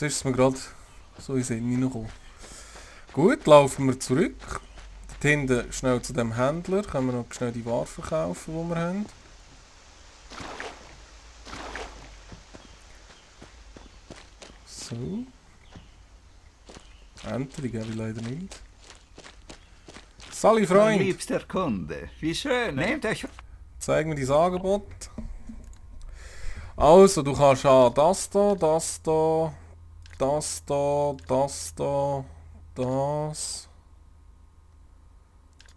Jetzt ist es mir gerade so in den Sinn hineingekommen. Gut, laufen wir zurück. Dort hinten schnell zu dem Händler. Können wir noch schnell die Ware verkaufen, die wir haben. So. Enter, die gebe ich leider nicht. Sali, Mein Freund! liebster Kunde, wie schön, nehmt euch... Zeig mir dein Angebot. Also, du kannst an das da, das da, das da, das da,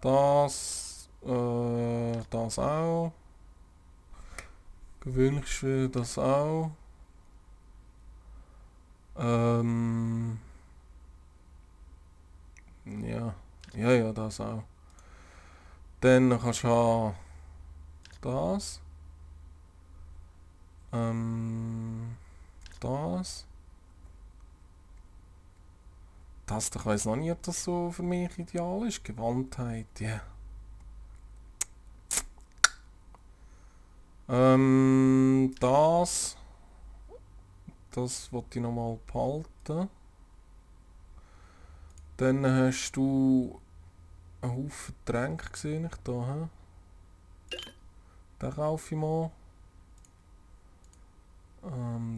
das, das auch. Gewöhnlich für das auch. Ja, ja, das auch. Dann kannst du an das. Das. Das, ich weiss noch nicht, ob das so für mich ideal ist. Gewandtheit, ja. Das. Das wollte ich nochmal behalten. Dann hast du einen Haufen Tränke gesehen, ich da. Den kaufe ich mal.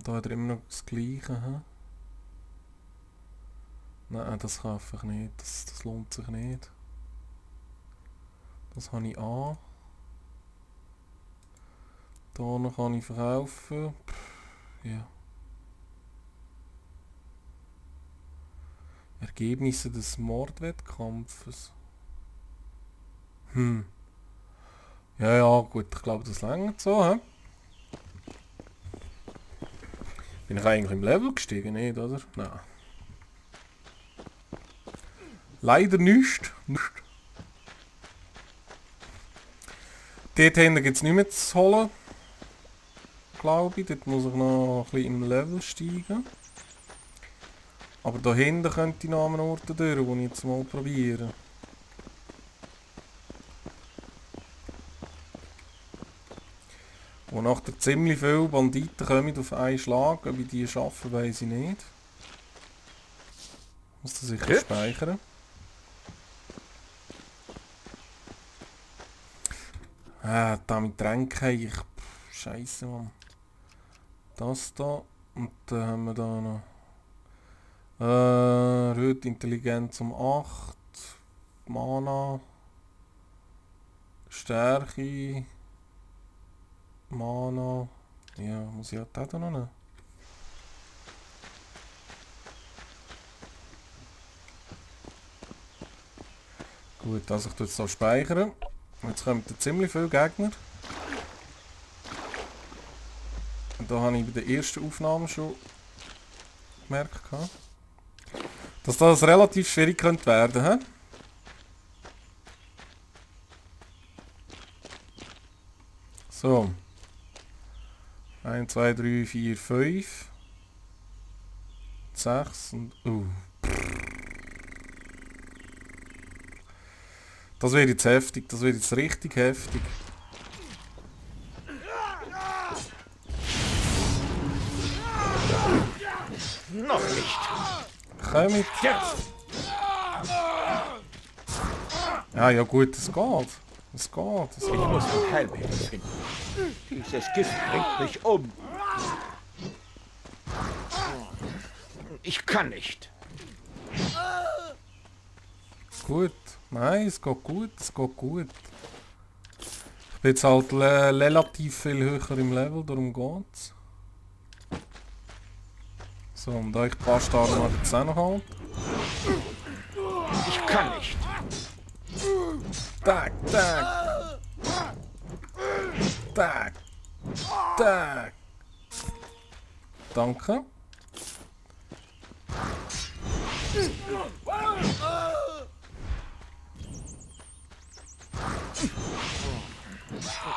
Da hat er immer noch das Gleiche. He? Nein, das kaufe ich nicht. Das lohnt sich nicht. Das habe ich an. Da noch kann ich verkaufen. Ja. Ergebnisse des Mordwettkampfes. Ja, gut, ich glaube, das reicht so, hä? Bin ich eigentlich im Level gestiegen, nicht, oder? Nein. Leider nicht. Dort hinten gibt es nichts mehr zu holen. Glaube ich. Dort muss ich noch ein bisschen im Level steigen. Aber da hinten könnte ich noch an einen Ort durch, wo ich jetzt mal probiere. Wo nachher ziemlich viele Banditen kommen auf einen Schlag. Ob ich die schaffe, weiss ich nicht. Muss das sicher speichern. Da mit Tränken. Scheiße, Mann. Das da. Und dann haben wir da noch. Erhöht Intelligenz um 8. Mana. Stärke. Mana. Ja, muss ich halt auch da noch nehmen. Gut, also ich tue jetzt hier speichern. Jetzt kommen ziemlich viele Gegner. Und da habe ich bei der ersten Aufnahme schon gemerkt, dass das relativ schwierig könnte werden. He? So. 1, 2, 3, 4, 5. 6 und... Das wird jetzt heftig, das wird jetzt richtig heftig. Noch nicht. Komm mit. Ja gut, es geht. Es geht. Ich muss ein Heilmittel finden. Dieses Gift bringt mich um. Ich kann nicht. Gut. Nein, es geht gut. Es geht gut. Ich bin jetzt halt relativ viel höher im Level, darum geht's. So, und da ich die Bastarde noch jetzt auch noch halt. Ich kann nicht. Tag, tag. Tag. Tag. Danke.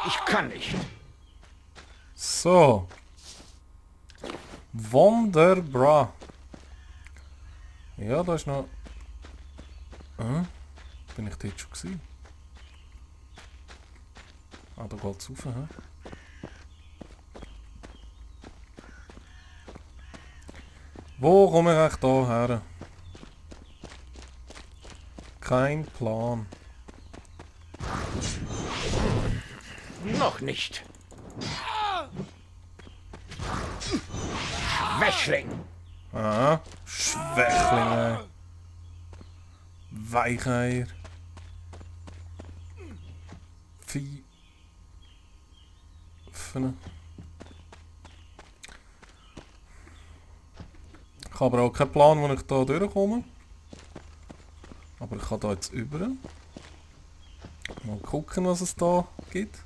Ich kann nicht. So. Wunderbar. Ja, da ist noch... bin ich dort schon gewesen? Ah, da geht's rauf, hä? Wo komme ich eigentlich da her? Kein Plan. Noch nicht. Schwächling! Ah, Schwächlinge. Weicheier. Vieh. Öffnen. Ich habe aber auch keinen Plan, wo ich da durchkomme. Aber ich kann da jetzt über. Mal gucken, was es da gibt.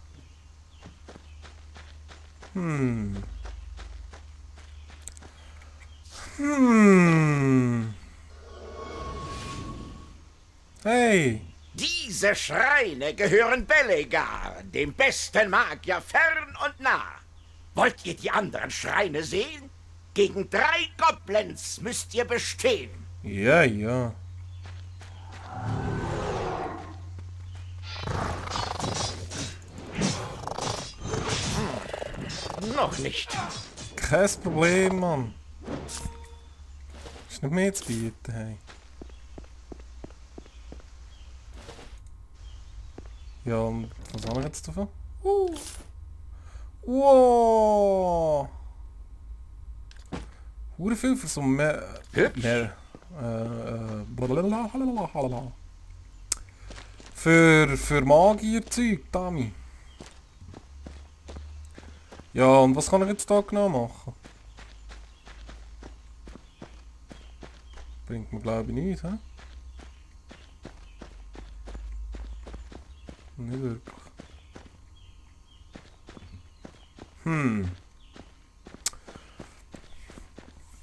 Hey! Diese Schreine gehören Belegar, dem besten Magier fern und nah. Wollt ihr die anderen Schreine sehen? Gegen 3 Goblins müsst ihr bestehen. Ja, ja. Noch nicht. Kein Problem, Mann. Ist nicht mehr zu bieten, hey. Ja, und was habe ich jetzt davon? Wow! Hure viel für so mehr... Hübsch. Blablabla. Für Magierzeug, Dami. Ja, und was kann ich jetzt da genau machen? Bringt mir glaube ich nichts, hä? Nicht wirklich.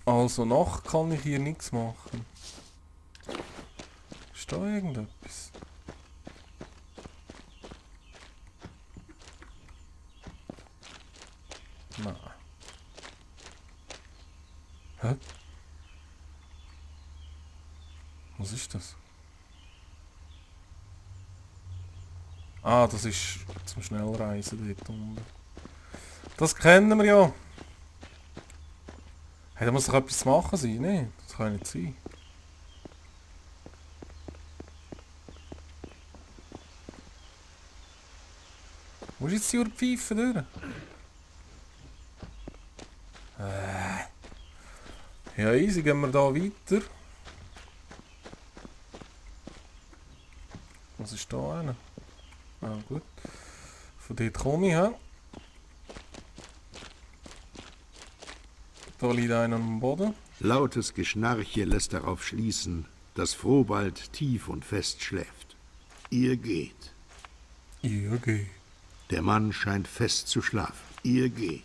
Also Nacht kann ich hier nichts machen. Ist da irgendetwas? Nein. Hä? Was ist das? Ah, das ist zum Schnellreisen dort unten. Das kennen wir ja. Hey, da muss doch etwas zu machen sein, ne? Das kann nicht sein. Wo ist jetzt die Pfeife durch? Ja, easy, gehen wir da weiter. Was ist da einer? Ah, gut. Von dort komme ich, hä? Da liegt einer am Boden. Lautes Geschnarche lässt darauf schließen, dass Frohbald tief und fest schläft. Ihr geht. Ja, okay. Der Mann scheint fest zu schlafen. Ihr geht.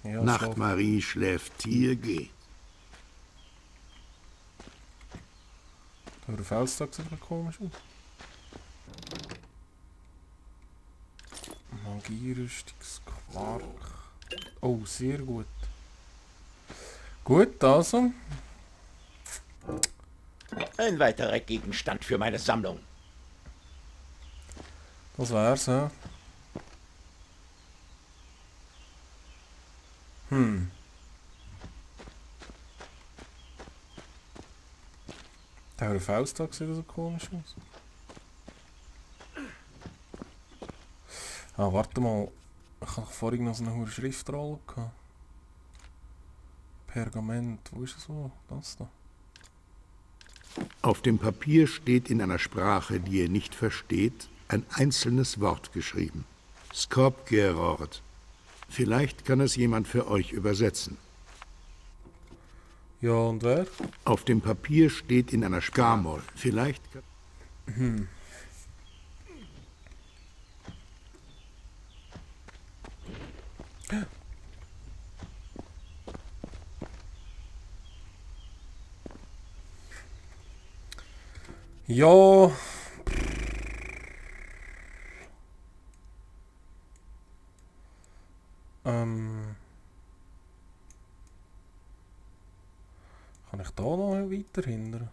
Ja, Nachtmarie schläft. Ihr geht. Der Felstag sieht ein komisch aus. Magierrüstungsquark. Oh, sehr gut. Gut, also. Ein weiterer Gegenstand für meine Sammlung. Das wär's, hä? Der Felstag sieht so komisch aus. Ah, warte mal. Ich habe vorhin noch so eine hohe Schriftrolle gehabt. Pergament. Wo ist es so? Das da. Auf dem Papier steht in einer Sprache, die ihr nicht versteht, ein einzelnes Wort geschrieben. Skopgerord. Vielleicht kann es jemand für euch übersetzen. Ja, und wer? Auf dem Papier steht in einer Skamol. Vielleicht... Ja. Kann ich da noch weiter hindern?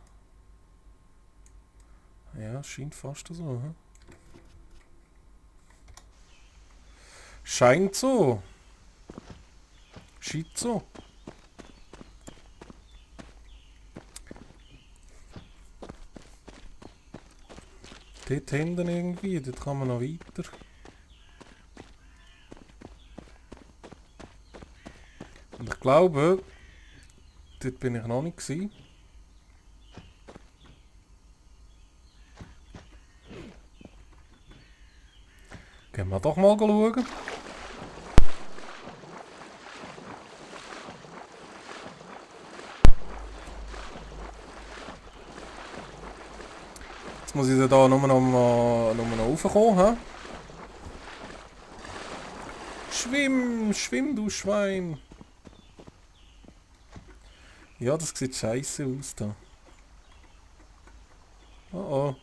Ja, es scheint fast so. He? Scheint so. Scheint so. Dort hinten irgendwie, dort kann man noch weiter. Und ich glaube, dort bin ich noch nicht gewesen. Gehen wir doch mal schauen. Jetzt muss ich da nur noch raufkommen. He? Schwimm, schwimm du Schwein. Ja, das sieht scheiße aus da. Oh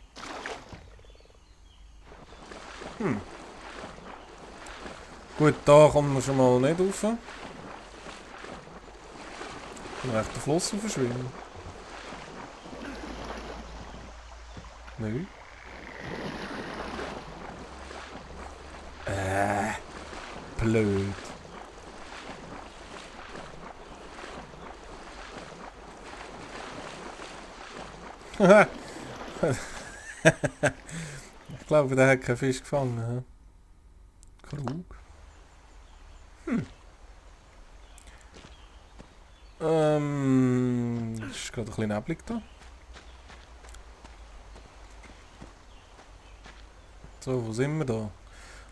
oh. Gut, da kommen wir schon mal nicht rauf. Kann man echt den Fluss verschwimmen? Nein. Blöd. Ich glaube, der hat keinen Fisch gefangen. Krug. Ist gerade ein bisschen neblig da. So, wo sind wir da?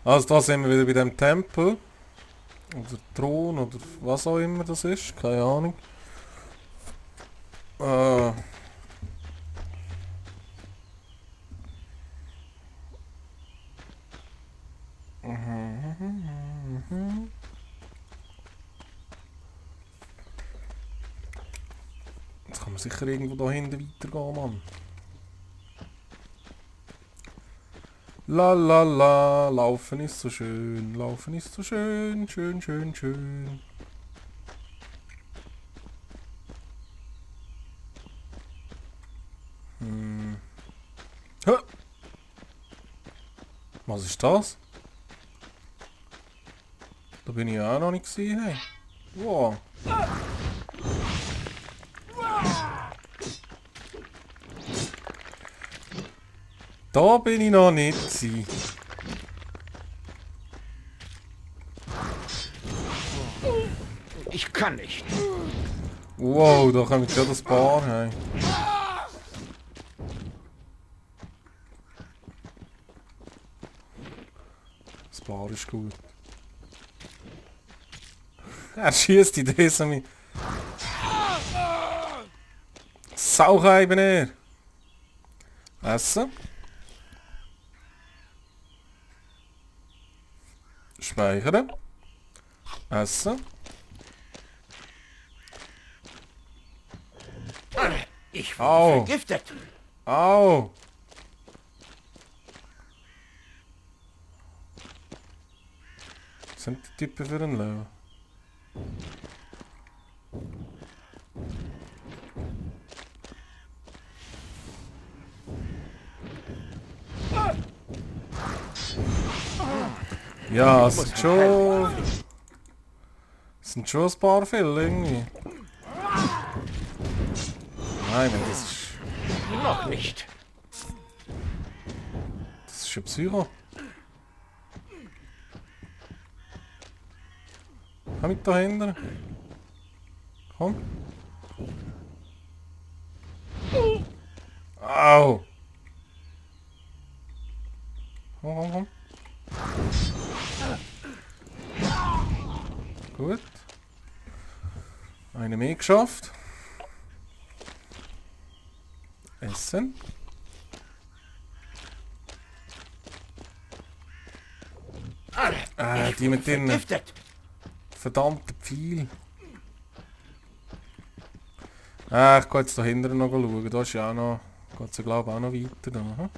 Also da sind wir wieder bei dem Tempel. Oder Thron oder was auch immer das ist. Keine Ahnung. Jetzt kann man sicher irgendwo da hinten weitergehen, Mann. La la la, laufen ist so schön, laufen ist so schön, schön, schön, schön. Hä? Was ist das? Da bin ich ja auch noch nicht gesehen, hey. Wow. Da bin ich noch nicht gewesen. Ich kann nicht. Wow, da kommt ja das Paar, hey. Das Paar ist gut. Er schießt die Dese mit. Sauchei bin er. Essen. Speichern. Essen. Ich Au. wurde vergiftet. Au! Was sind die Typen für ein Leben? Ja, es sind schon... Es sind schon ein paar viele irgendwie. Nein, Mann, das ist... Noch nicht. Das ist ein Psycho. Komm mit da hinten. Komm. Au! Komm, komm, komm. Gut. Eine mehr geschafft. Essen. Ich Die mit wurde den vergiftet. verdammten Pfeil. Ich gehe jetzt da hinten noch schauen. Da ist ja auch noch, geht es glaube ich auch noch weiter. Da.